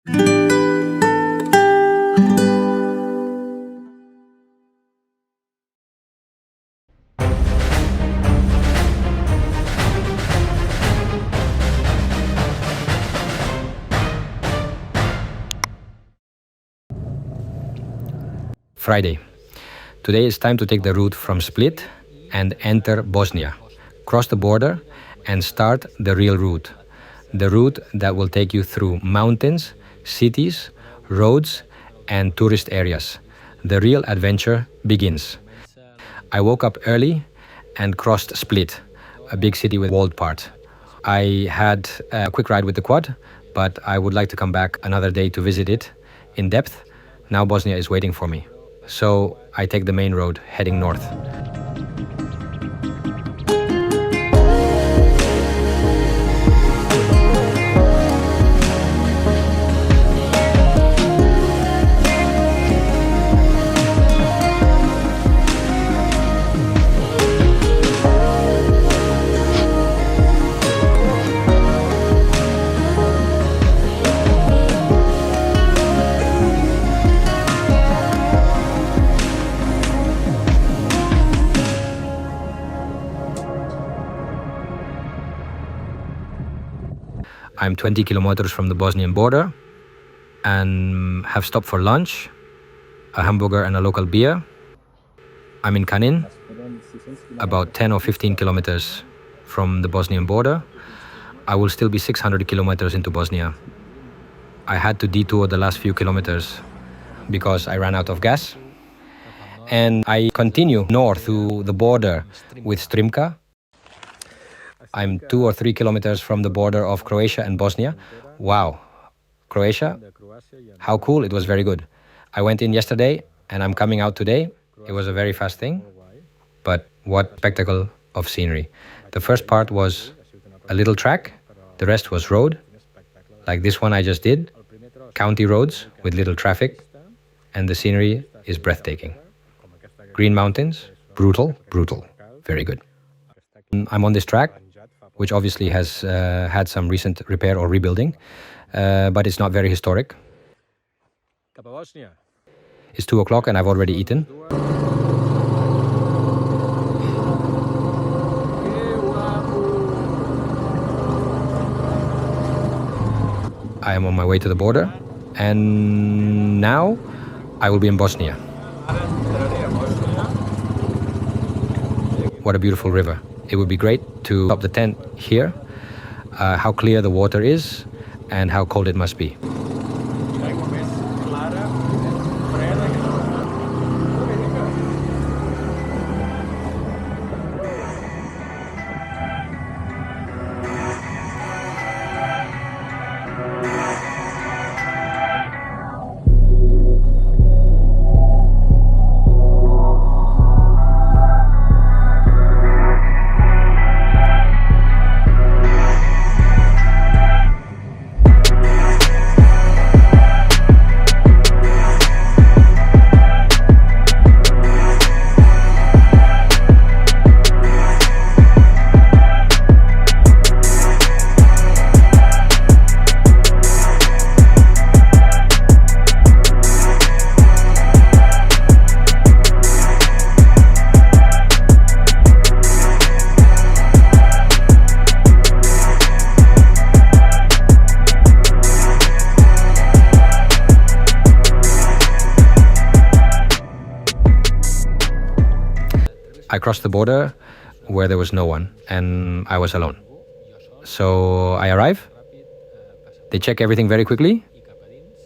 Friday. Today it's time to take the route from Split and enter Bosnia, cross the border and start the real route. The route that will take you through mountains, cities, roads and tourist areas. The real adventure begins. I woke up early and crossed Split, a big city with walled part. I had a quick ride with the quad, but I would like to come back another day to visit it in depth. Now Bosnia is waiting for me. So I take the main road heading north. I'm 20 kilometers from the Bosnian border and have stopped for lunch, a hamburger and a local beer. I'm in Kanin, about 10 or 15 kilometers from the Bosnian border. I will still be 600 kilometers into Bosnia. I had to detour the last few kilometers because I ran out of gas. And I continue north to the border with Strimka. I'm 2 or 3 kilometers from the border of Croatia and Bosnia. Wow, Croatia, how cool, it was very good. I went in yesterday and I'm coming out today. It was a very fast thing, but what spectacle of scenery. The first part was a little track, the rest was road, like this one I just did, county roads with little traffic, and the scenery is breathtaking. Green mountains, brutal, very good. I'm on this track, which obviously has had some recent repair or rebuilding, but it's not very historic. It's 2 o'clock and I've already eaten. I am on my way to the border, and now I will be in Bosnia. What a beautiful river. It would be great to stop the tent here, how clear the water is and how cold it must be. I crossed the border where there was no one and I was alone. So I arrive, they check everything very quickly,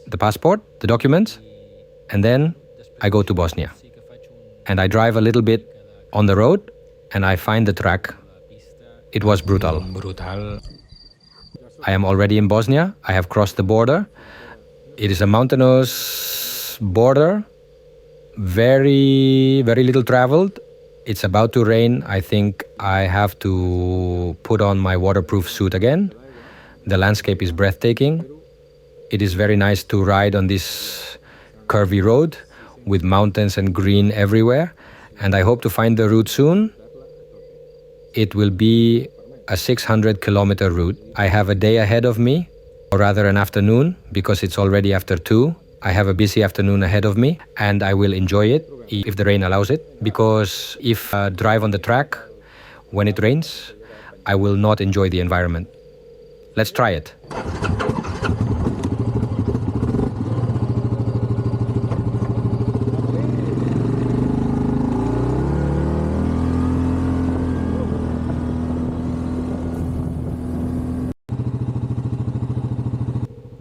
the passport, the documents, and then I go to Bosnia. And I drive a little bit on the road and I find the track. It was brutal. I am already in Bosnia, I have crossed the border. It is a mountainous border, very little traveled. It's about to rain. I think I have to put on my waterproof suit again. The landscape is breathtaking. It is very nice to ride on this curvy road with mountains and green everywhere. And I hope to find the route soon. It will be a 600-kilometer route. I have a day ahead of me or rather an afternoon, because it's already after 2. I have a busy afternoon ahead of me, and I will enjoy it if the rain allows it, because if I drive on the track when it rains, I will not enjoy the environment. Let's try it.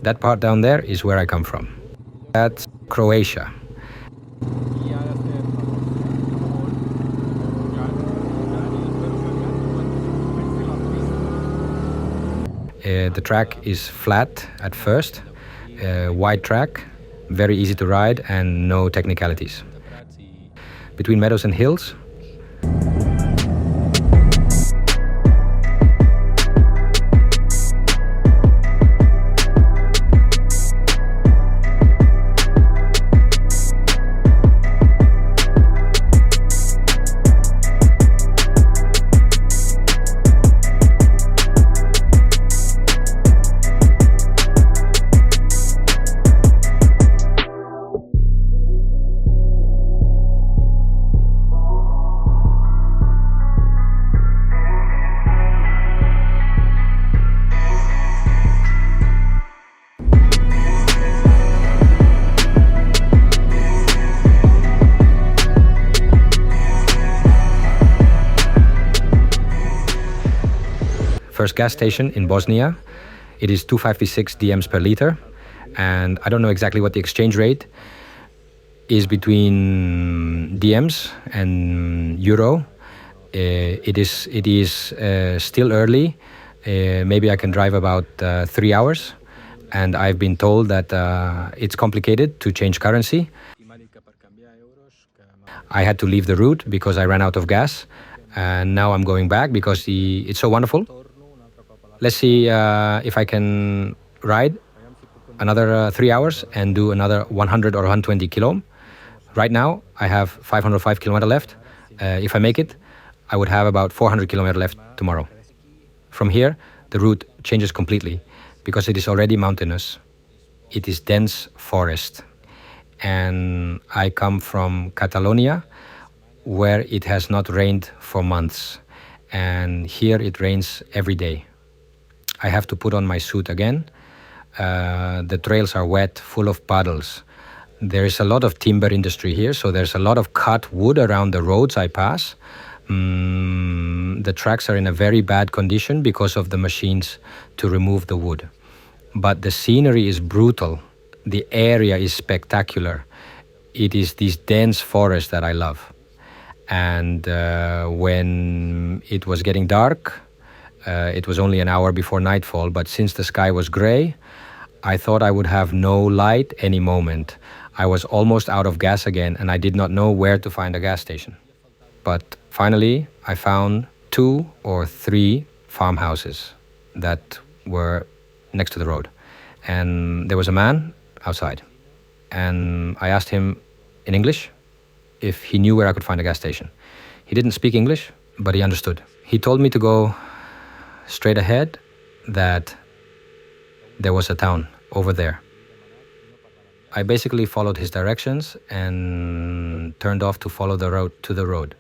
That part down there is where I come from. That's Croatia. The track is flat at first, wide track, very easy to ride and no technicalities. Between meadows and hills, first gas station in Bosnia. It is 256 DMs per liter, and I don't know exactly what the exchange rate is between DMs and euro. It is still early. Maybe I can drive about 3 hours, and I've been told that it's complicated to change currency. I had to leave the route because I ran out of gas, and now I'm going back because it's so wonderful. Let's see if I can ride another 3 hours and do another 100 or 120 kilo. Right now, I have 505 kilometers left. If I make it, I would have about 400 kilometers left tomorrow. From here, the route changes completely because it is already mountainous. It is dense forest. And I come from Catalonia, where it has not rained for months. And here it rains every day. I have to put on my suit again. The trails are wet, full of puddles. There is a lot of timber industry here, so there's a lot of cut wood around the roads I pass. The tracks are in a very bad condition because of the machines to remove the wood. But the scenery is brutal. The area is spectacular. It is this dense forest that I love. And when it was getting dark, it was only an hour before nightfall, but since the sky was gray, I thought I would have no light any moment. I was almost out of gas again, and I did not know where to find a gas station. But finally, I found 2 or 3 farmhouses that were next to the road. And there was a man outside. And I asked him in English if he knew where I could find a gas station. He didn't speak English, but he understood. He told me to go straight ahead, that there was a town over there. I basically followed his directions and turned off to follow the road to the road.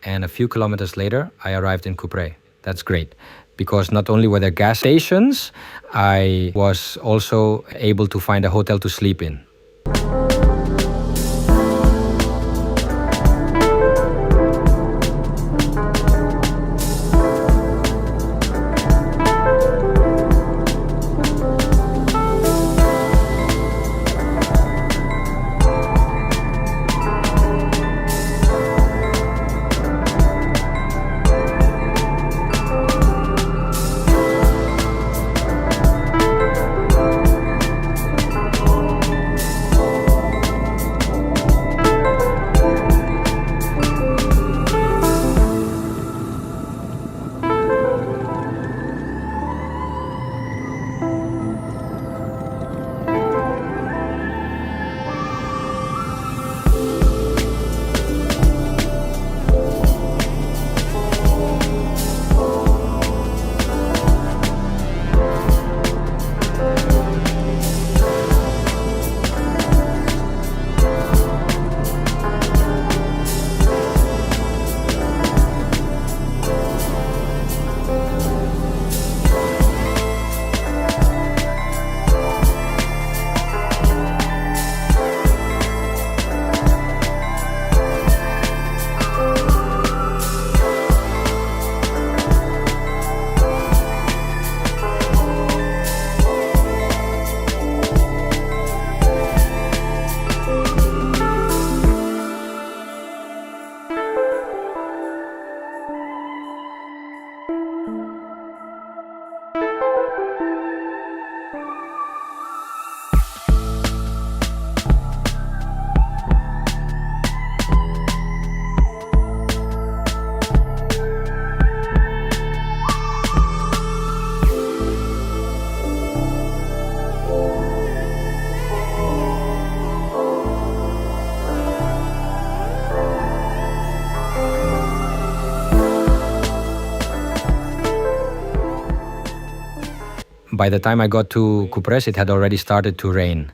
And a few kilometers later, I arrived in Kupres. That's great, because not only were there gas stations, I was also able to find a hotel to sleep in. By the time I got to Kupres, it had already started to rain.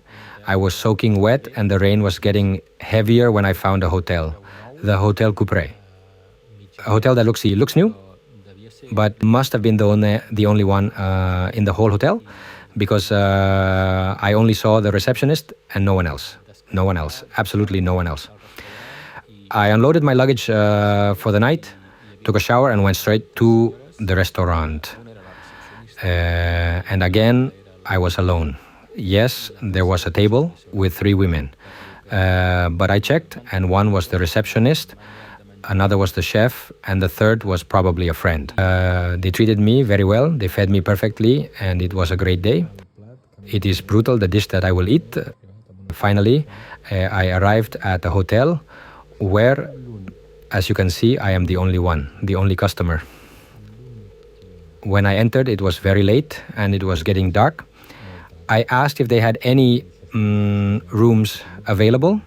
I was soaking wet and the rain was getting heavier when I found a hotel, the Hotel Kupres. A hotel that looks new, but must have been the only one in the whole hotel, because I only saw the receptionist and no one else. No one else. Absolutely no one else. I unloaded my luggage for the night, took a shower and went straight to the restaurant. And again, I was alone. Yes, there was a table with 3 women. But I checked, and one was the receptionist, another was the chef, and the third was probably a friend. They treated me very well, they fed me perfectly, and it was a great day. It is brutal, the dish that I will eat. Finally, I arrived at a hotel where, as you can see, I am the only one, the only customer. When I entered, it was very late and it was getting dark. I asked if they had any rooms available,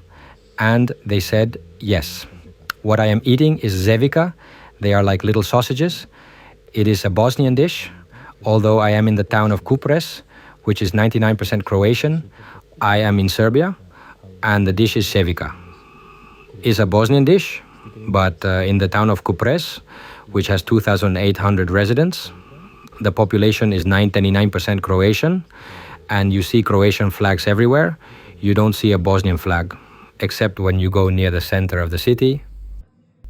and they said yes. What I am eating is zevica. They are like little sausages. It is a Bosnian dish, although I am in the town of Kupres, which is 99% Croatian. I am in Serbia, and the dish is cevica. It's a Bosnian dish, but in the town of Kupres, which has 2,800 residents, the population is 99% Croatian, and you see Croatian flags everywhere. You don't see a Bosnian flag, except when you go near the center of the city.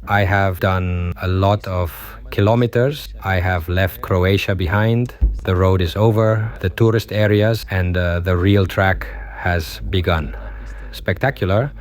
I have done a lot of kilometers. I have left Croatia behind. The road is over, the tourist areas, and the real track has begun. Spectacular.